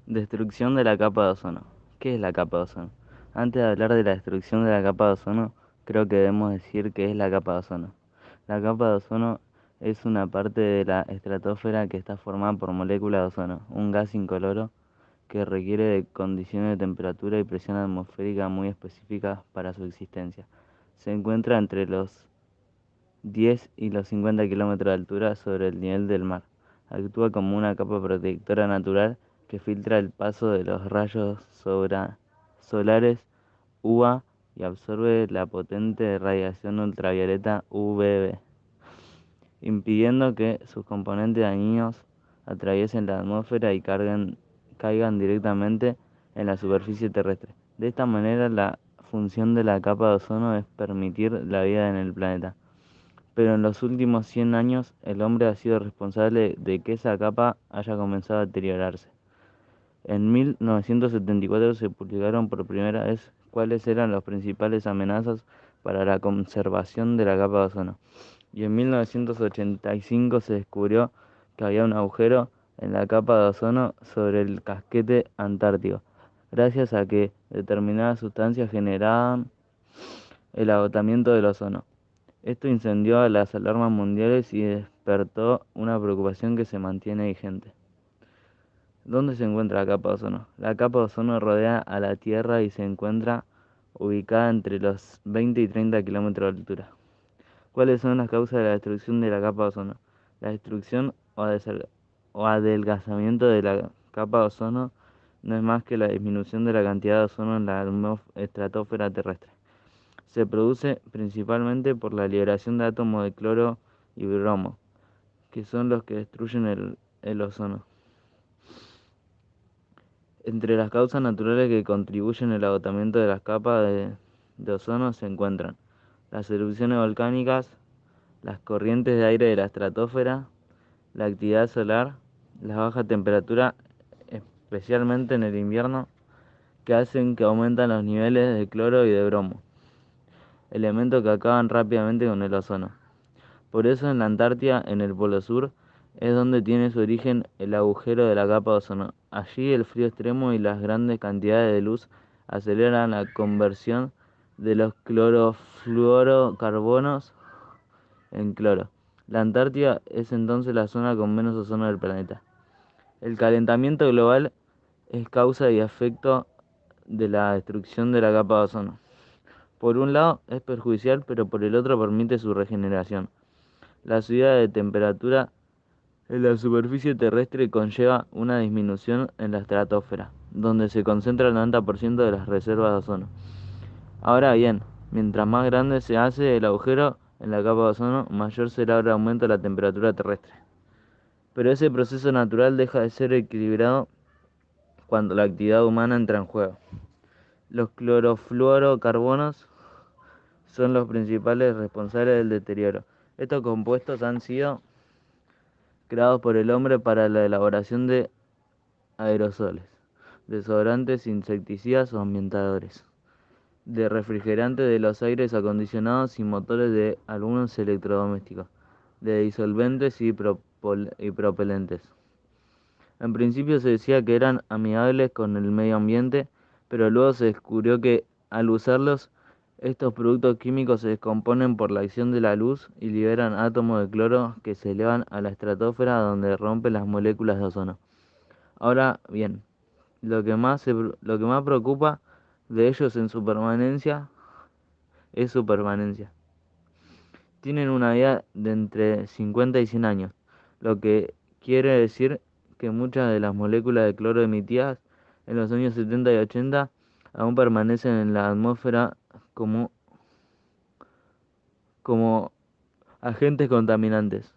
Destrucción de la capa de ozono. ¿Qué es la capa de ozono? Antes de hablar de la destrucción de la capa de ozono, creo que debemos decir qué es la capa de ozono. La capa de ozono es una parte de la estratosfera que está formada por moléculas de ozono, un gas incoloro que requiere de condiciones de temperatura y presión atmosférica muy específicas para su existencia. Se encuentra entre los 10 y los 50 kilómetros de altura sobre el nivel del mar. Actúa como una capa protectora natural que filtra el paso de los rayos solares UVA y absorbe la potente radiación ultravioleta UVB, impidiendo que sus componentes dañinos atraviesen la atmósfera y caigan directamente en la superficie terrestre. De esta manera, la función de la capa de ozono es permitir la vida en el planeta. Pero en los últimos 100 años el hombre ha sido responsable de que esa capa haya comenzado a deteriorarse. En 1974 se publicaron por primera vez cuáles eran las principales amenazas para la conservación de la capa de ozono. Y en 1985 se descubrió que había un agujero en la capa de ozono sobre el casquete antártico, gracias a que determinadas sustancias generaban el agotamiento del ozono. Esto incendió las alarmas mundiales y despertó una preocupación que se mantiene vigente. ¿Dónde se encuentra la capa de ozono? La capa de ozono rodea a la Tierra y se encuentra ubicada entre los 20 y 30 kilómetros de altura. ¿Cuáles son las causas de la destrucción de la capa de ozono? La destrucción o adelgazamiento de la capa de ozono no es más que la disminución de la cantidad de ozono en la estratosfera terrestre. Se produce principalmente por la liberación de átomos de cloro y bromo, que son los que destruyen el ozono. Entre las causas naturales que contribuyen al agotamiento de las capas de ozono se encuentran las erupciones volcánicas, las corrientes de aire de la estratosfera, la actividad solar, las bajas temperaturas, especialmente en el invierno, que hacen que aumentan los niveles de cloro y de bromo, elementos que acaban rápidamente con el ozono. Por eso en la Antártida, en el Polo Sur, es donde tiene su origen el agujero de la capa de ozono. Allí el frío extremo y las grandes cantidades de luz aceleran la conversión de los clorofluorocarbonos en cloro. La Antártida es entonces la zona con menos ozono del planeta. El calentamiento global es causa y efecto de la destrucción de la capa de ozono. Por un lado es perjudicial, pero por el otro permite su regeneración. La subida de temperatura en la superficie terrestre conlleva una disminución en la estratosfera, donde se concentra el 90% de las reservas de ozono. Ahora bien, mientras más grande se hace el agujero en la capa de ozono, mayor será el aumento de la temperatura terrestre. Pero ese proceso natural deja de ser equilibrado cuando la actividad humana entra en juego. Los clorofluorocarbonos son los principales responsables del deterioro. Estos compuestos han sido creados por el hombre para la elaboración de aerosoles, desodorantes, insecticidas o ambientadores, de refrigerantes de los aires acondicionados y motores de algunos electrodomésticos, de disolventes y propelentes. En principio se decía que eran amigables con el medio ambiente, pero luego se descubrió que al usarlos, estos productos químicos se descomponen por la acción de la luz y liberan átomos de cloro que se elevan a la estratosfera donde rompen las moléculas de ozono. Ahora bien, lo que más preocupa de ellos en su permanencia es su permanencia. Tienen una vida de entre 50 y 100 años, lo que quiere decir que muchas de las moléculas de cloro emitidas en los años 70 y 80 aún permanecen en la atmósfera como, como agentes contaminantes,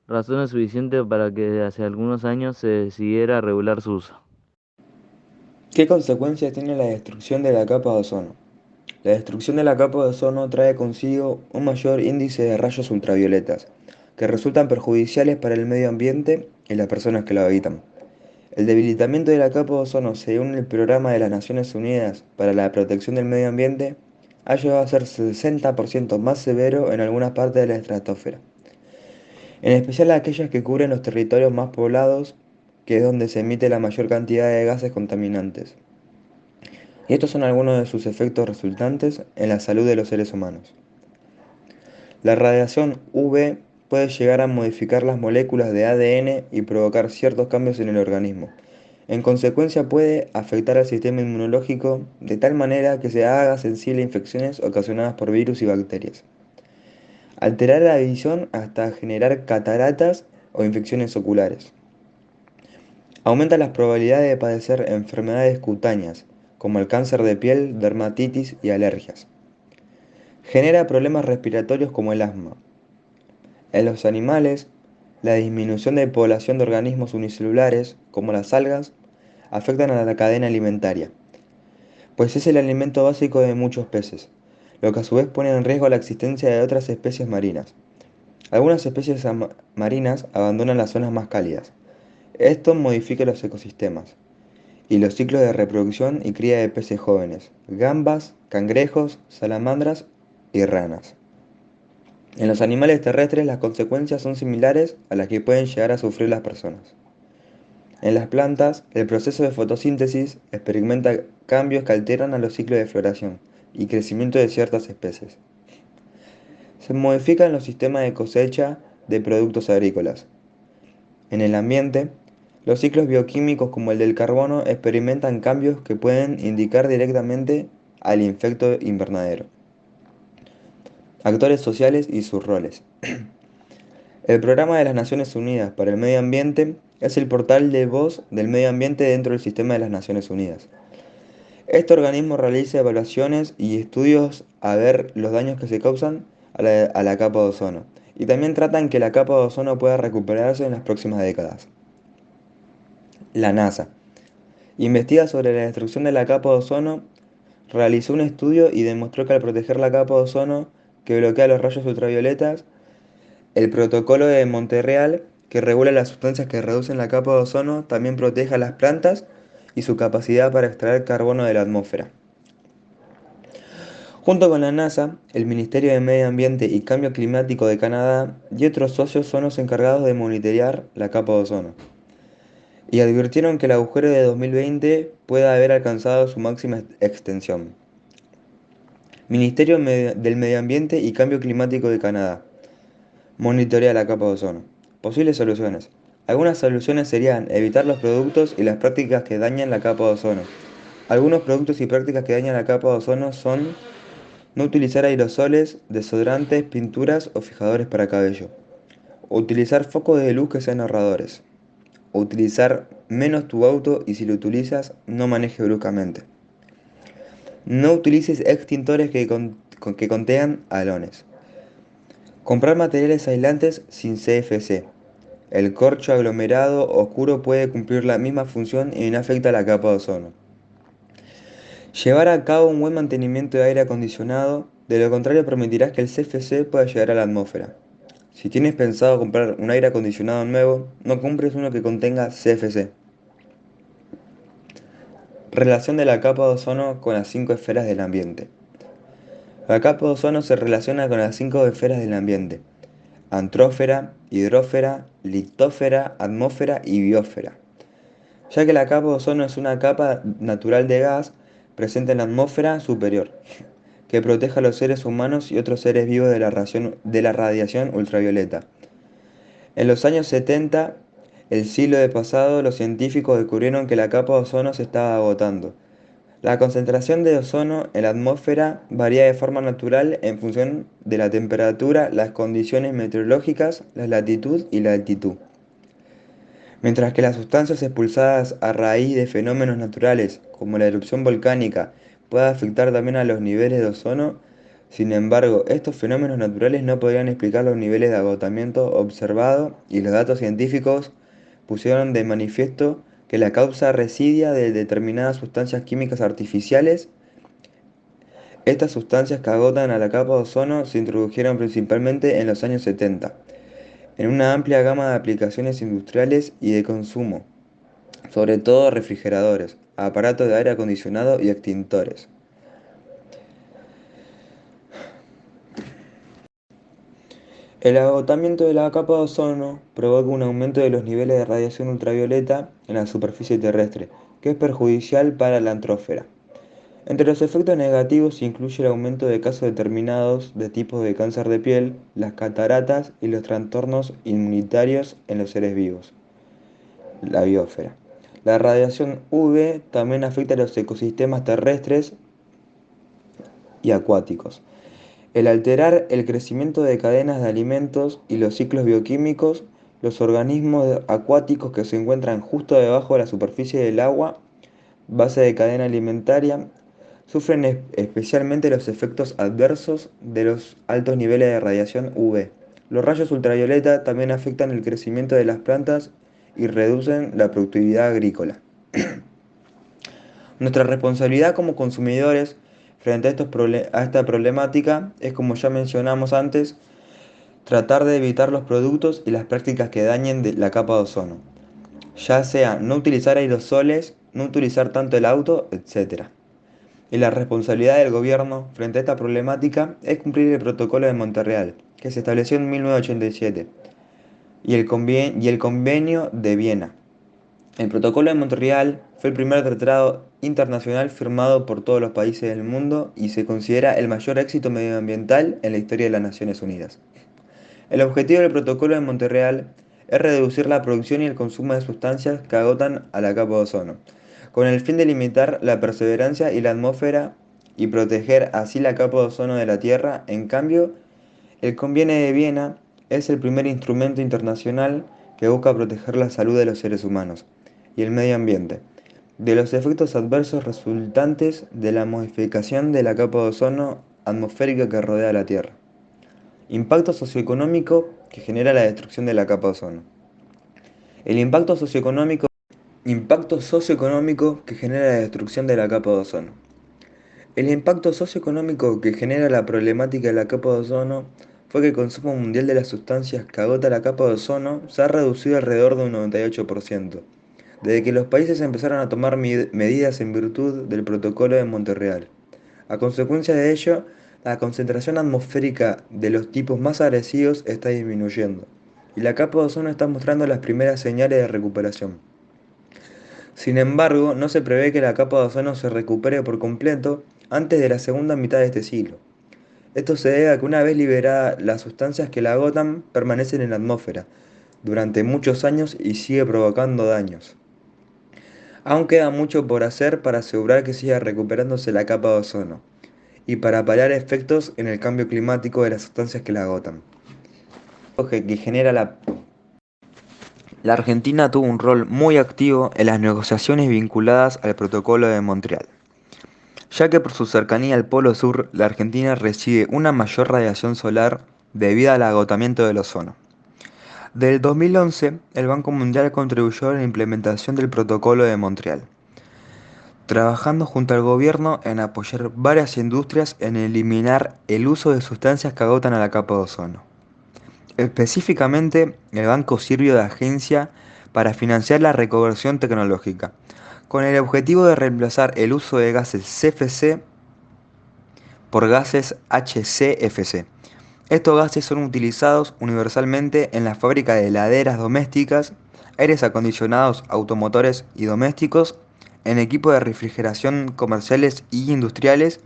razones suficientes para que desde hace algunos años se decidiera regular su uso. ¿Qué consecuencias tiene la destrucción de la capa de ozono? La destrucción de la capa de ozono trae consigo un mayor índice de rayos ultravioletas, que resultan perjudiciales para el medio ambiente y las personas que lo habitan. El debilitamiento de la capa de ozono, según el Programa de las Naciones Unidas para la Protección del Medio Ambiente, ha llegado a ser 60% más severo en algunas partes de la estratosfera, en especial aquellas que cubren los territorios más poblados que es donde se emite la mayor cantidad de gases contaminantes. Y estos son algunos de sus efectos resultantes en la salud de los seres humanos. La radiación UV puede llegar a modificar las moléculas de ADN y provocar ciertos cambios en el organismo. En consecuencia puede afectar al sistema inmunológico de tal manera que se haga sensible a infecciones ocasionadas por virus y bacterias. Alterar la visión hasta generar cataratas o infecciones oculares. Aumenta las probabilidades de padecer enfermedades cutáneas, como el cáncer de piel, dermatitis y alergias. Genera problemas respiratorios como el asma. En los animales, la disminución de población de organismos unicelulares, como las algas, afectan a la cadena alimentaria, pues es el alimento básico de muchos peces, lo que a su vez pone en riesgo la existencia de otras especies marinas. Algunas especies marinas abandonan las zonas más cálidas. Esto modifica los ecosistemas y los ciclos de reproducción y cría de peces jóvenes, gambas, cangrejos, salamandras y ranas. En los animales terrestres las consecuencias son similares a las que pueden llegar a sufrir las personas. En las plantas, el proceso de fotosíntesis experimenta cambios que alteran a los ciclos de floración y crecimiento de ciertas especies. Se modifican los sistemas de cosecha de productos agrícolas. En el ambiente, los ciclos bioquímicos como el del carbono experimentan cambios que pueden indicar directamente al efecto invernadero. Actores sociales y sus roles. El Programa de las Naciones Unidas para el Medio Ambiente es el portal de voz del medio ambiente dentro del sistema de las Naciones Unidas. Este organismo realiza evaluaciones y estudios a ver los daños que se causan a la capa de ozono y también tratan que la capa de ozono pueda recuperarse en las próximas décadas. La NASA investiga sobre la destrucción de la capa de ozono, realizó un estudio y demostró que al proteger la capa de ozono que bloquea los rayos ultravioletas, el protocolo de Montreal, que regula las sustancias que reducen la capa de ozono, también protege a las plantas y su capacidad para extraer carbono de la atmósfera. Junto con la NASA, el Ministerio de Medio Ambiente y Cambio Climático de Canadá y otros socios son los encargados de monitorear la capa de ozono. Y advirtieron que el agujero de 2020 puede haber alcanzado su máxima extensión. Ministerio del Medio Ambiente y Cambio Climático de Canadá. Monitorea la capa de ozono. Posibles soluciones. Algunas soluciones serían evitar los productos y las prácticas que dañan la capa de ozono. Algunos productos y prácticas que dañan la capa de ozono son no utilizar aerosoles, desodorantes, pinturas o fijadores para cabello. Utilizar focos de luz que sean ahorradores. Utilizar menos tu auto y si lo utilizas, no manejes bruscamente. No utilices extintores que contengan halones. Comprar materiales aislantes sin CFC. El corcho aglomerado oscuro puede cumplir la misma función y no afecta a la capa de ozono. Llevar a cabo un buen mantenimiento de aire acondicionado, de lo contrario permitirás que el CFC pueda llegar a la atmósfera. Si tienes pensado comprar un aire acondicionado nuevo, no compres uno que contenga CFC. Relación de la capa de ozono con las 5 esferas del ambiente. La capa de ozono se relaciona con las 5 esferas del ambiente: antrósfera, hidrósfera, litósfera, atmósfera y biosfera. Ya que la capa de ozono es una capa natural de gas presente en la atmósfera superior, que protege a los seres humanos y otros seres vivos de la radiación ultravioleta. En los años 70, el siglo de pasado, los científicos descubrieron que la capa de ozono se estaba agotando. La concentración de ozono en la atmósfera varía de forma natural en función de la temperatura, las condiciones meteorológicas, la latitud y la altitud. Mientras que las sustancias expulsadas a raíz de fenómenos naturales, como la erupción volcánica, pueden afectar también a los niveles de ozono, sin embargo, estos fenómenos naturales no podrían explicar los niveles de agotamiento observado y los datos científicos pusieron de manifiesto que la causa residia de determinadas sustancias químicas artificiales. Estas sustancias que agotan a la capa de ozono se introdujeron principalmente en los años 70, en una amplia gama de aplicaciones industriales y de consumo, sobre todo refrigeradores, aparatos de aire acondicionado y extintores. El agotamiento de la capa de ozono provoca un aumento de los niveles de radiación ultravioleta en la superficie terrestre, que es perjudicial para la antrósfera. Entre los efectos negativos se incluye el aumento de casos determinados de tipos de cáncer de piel, las cataratas y los trastornos inmunitarios en los seres vivos, la biosfera. La radiación UV también afecta a los ecosistemas terrestres y acuáticos. El alterar el crecimiento de cadenas de alimentos y los ciclos bioquímicos, los organismos acuáticos que se encuentran justo debajo de la superficie del agua, base de cadena alimentaria, sufren especialmente los efectos adversos de los altos niveles de radiación UV. Los rayos ultravioleta también afectan el crecimiento de las plantas y reducen la productividad agrícola. Nuestra responsabilidad como consumidores frente a esta problemática es, como ya mencionamos antes, tratar de evitar los productos y las prácticas que dañen la capa de ozono, ya sea no utilizar aerosoles, no utilizar tanto el auto, etc. Y la responsabilidad del gobierno frente a esta problemática es cumplir el Protocolo de Montreal, que se estableció en 1987, y el Convenio de Viena. El Protocolo de Montreal fue el primer tratado internacional firmado por todos los países del mundo y se considera el mayor éxito medioambiental en la historia de las Naciones Unidas. El objetivo del Protocolo de Montreal es reducir la producción y el consumo de sustancias que agotan a la capa de ozono, con el fin de limitar la perseverancia y la atmósfera y proteger así la capa de ozono de la Tierra. En cambio, el Convenio de Viena es el primer instrumento internacional que busca proteger la salud de los seres humanos y el medio ambiente de los efectos adversos resultantes de la modificación de la capa de ozono atmosférica que rodea la Tierra. Impacto socioeconómico que genera la destrucción de la capa de ozono. El impacto socioeconómico que genera la destrucción de la capa de ozono. El impacto socioeconómico que genera la problemática de la capa de ozono fue que el consumo mundial de las sustancias que agota la capa de ozono se ha reducido alrededor de un 98%, desde que los países empezaron a tomar medidas en virtud del Protocolo de Montreal. A consecuencia de ello, la concentración atmosférica de los tipos más agresivos está disminuyendo, y la capa de ozono está mostrando las primeras señales de recuperación. Sin embargo, no se prevé que la capa de ozono se recupere por completo antes de la segunda mitad de este siglo. Esto se debe a que una vez liberadas las sustancias que la agotan permanecen en la atmósfera durante muchos años y sigue provocando daños. Aún queda mucho por hacer para asegurar que siga recuperándose la capa de ozono y para paliar efectos en el cambio climático de las sustancias que la agotan. Que genera la Argentina tuvo un rol muy activo en las negociaciones vinculadas al Protocolo de Montreal, ya que por su cercanía al Polo Sur, la Argentina recibe una mayor radiación solar debido al agotamiento del ozono. Desde el 2011, el Banco Mundial contribuyó a la implementación del Protocolo de Montreal, trabajando junto al gobierno en apoyar varias industrias en eliminar el uso de sustancias que agotan a la capa de ozono. Específicamente, el banco sirvió de agencia para financiar la reconversión tecnológica, con el objetivo de reemplazar el uso de gases CFC por gases HCFC. Estos gases son utilizados universalmente en la fábrica de heladeras domésticas, aires acondicionados automotores y domésticos, en equipos de refrigeración comerciales y industriales,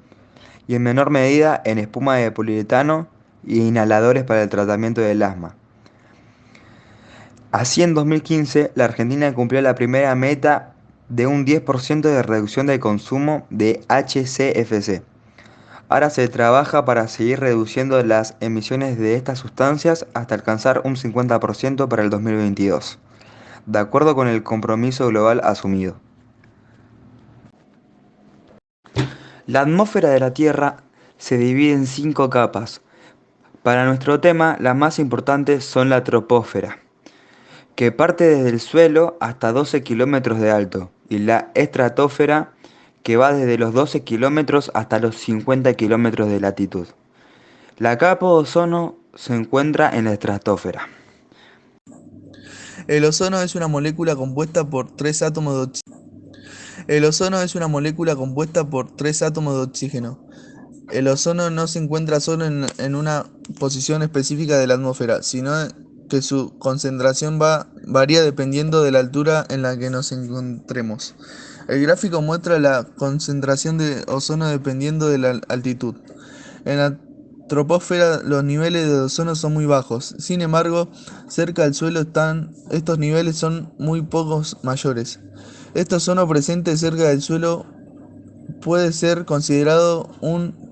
y en menor medida en espuma de poliuretano y inhaladores para el tratamiento del asma. Así, en 2015, la Argentina cumplió la primera meta de un 10% de reducción del consumo de HCFC. Ahora se trabaja para seguir reduciendo las emisiones de estas sustancias hasta alcanzar un 50% para el 2022, de acuerdo con el compromiso global asumido. La atmósfera de la Tierra se divide en 5 capas. Para nuestro tema, las más importantes son la troposfera, que parte desde el suelo hasta 12 kilómetros de alto, y la estratosfera, que va desde los 12 kilómetros hasta los 50 kilómetros de latitud. La capa de ozono se encuentra en la estratosfera. El ozono es una molécula compuesta por tres átomos de oxígeno. El ozono es una molécula compuesta por tres átomos de oxígeno. El ozono no se encuentra solo en una posición específica de la atmósfera, sino que su concentración varía dependiendo de la altura en la que nos encontremos. El gráfico muestra la concentración de ozono dependiendo de la altitud. En la troposfera los niveles de ozono son muy bajos, sin embargo, cerca del suelo estos niveles son muy pocos mayores. Este ozono presente cerca del suelo puede ser considerado un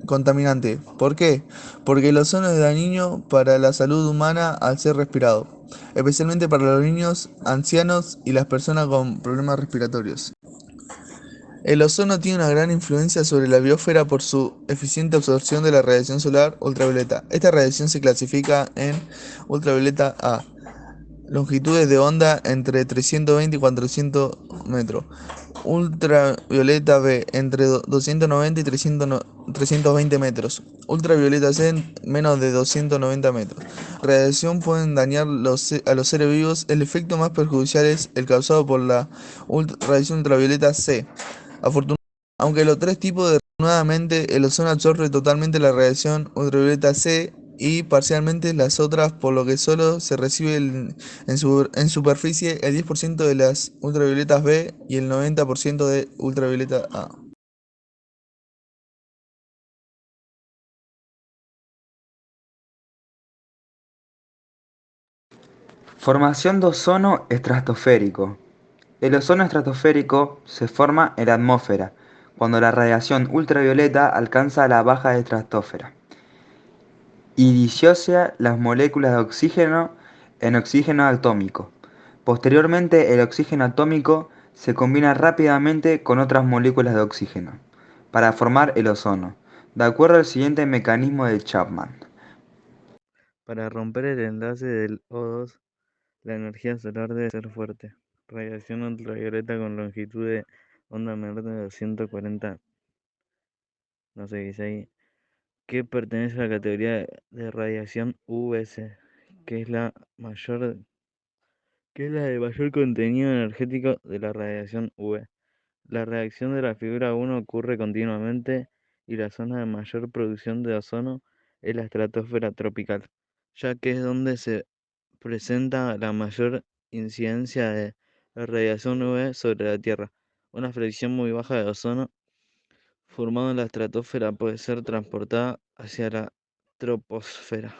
contaminante. ¿Por qué? Porque el ozono es dañino para la salud humana al ser respirado, especialmente para los niños, ancianos y las personas con problemas respiratorios. El ozono tiene una gran influencia sobre la biosfera por su eficiente absorción de la radiación solar ultravioleta. Esta radiación se clasifica en ultravioleta A, longitudes de onda entre 320 y 400 metros. Ultravioleta B entre 290 y 320 metros. Ultravioleta C en menos de 290 metros. Radiación pueden dañar a los seres vivos. El efecto más perjudicial es el causado por la radiación ultravioleta C. Afortunadamente, aunque los tres tipos de nuevamente el ozono absorbe totalmente la radiación ultravioleta C y parcialmente las otras, por lo que solo se recibe en superficie el 10% de las ultravioletas B y el 90% de ultravioleta A. Formación de ozono estratosférico. El ozono estratosférico se forma en la atmósfera cuando la radiación ultravioleta alcanza la baja estratosfera y disocia las moléculas de oxígeno en oxígeno atómico. Posteriormente, el oxígeno atómico se combina rápidamente con otras moléculas de oxígeno para formar el ozono, de acuerdo al siguiente mecanismo de Chapman. Para romper el enlace del O2, la energía solar debe ser fuerte. Radiación ultravioleta con longitud de onda menor de 240, no sé qué dice ahí, que pertenece a la categoría de radiación UVC, que es la mayor, que es la de mayor contenido energético de la radiación UV. La reacción de la figura 1 ocurre continuamente y la zona de mayor producción de ozono es la estratosfera tropical, ya que es donde se presenta la mayor incidencia de la radiación UV sobre la Tierra. Una fracción muy baja de ozono formado en la estratosfera puede ser transportada hacia la troposfera,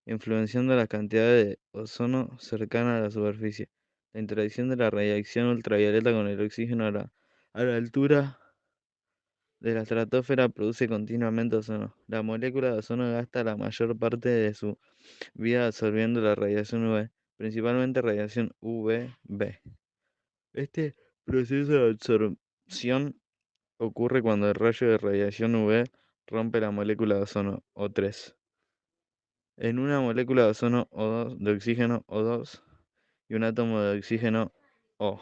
influenciando la cantidad de ozono cercana a la superficie. La interacción de la radiación ultravioleta con el oxígeno a la altura de la estratosfera produce continuamente ozono. La molécula de ozono gasta la mayor parte de su vida absorbiendo la radiación UV, principalmente radiación UVB. Este proceso de absorción ocurre cuando el rayo de radiación UV rompe la molécula de ozono O3 en una molécula de ozono O2 de oxígeno O2 y un átomo de oxígeno O,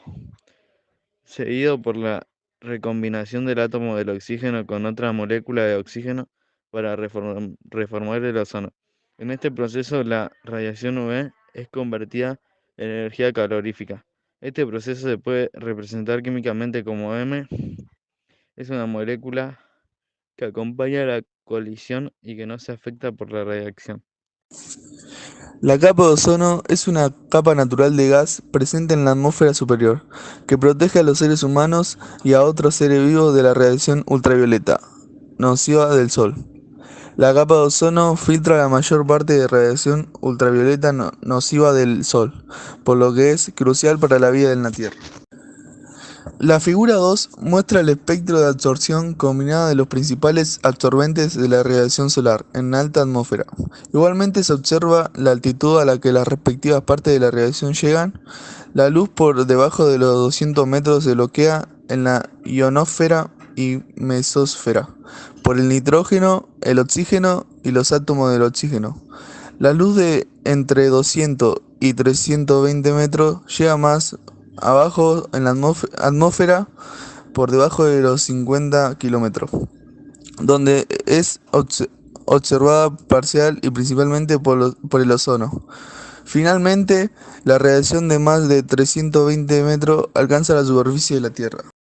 seguido por la recombinación del átomo del oxígeno con otra molécula de oxígeno para reformar el ozono. En este proceso, la radiación UV es convertida en energía calorífica. Este proceso se puede representar químicamente como M. Es una molécula que acompaña la colisión y que no se afecta por la radiación. La capa de ozono es una capa natural de gas presente en la atmósfera superior, que protege a los seres humanos y a otros seres vivos de la radiación ultravioleta, nociva del Sol. La capa de ozono filtra la mayor parte de radiación ultravioleta nociva del Sol, por lo que es crucial para la vida en la Tierra. La figura 2 muestra el espectro de absorción combinada de los principales absorbentes de la radiación solar en alta atmósfera. Igualmente se observa la altitud a la que las respectivas partes de la radiación llegan. La luz por debajo de los 200 metros se bloquea en la ionosfera y mesosfera por el nitrógeno, el oxígeno y los átomos del oxígeno. La luz de entre 200 y 320 metros llega más abajo en la atmósfera por debajo de los 50 kilómetros, donde es observada parcial y principalmente por el ozono. Finalmente, la radiación de más de 320 metros alcanza la superficie de la Tierra.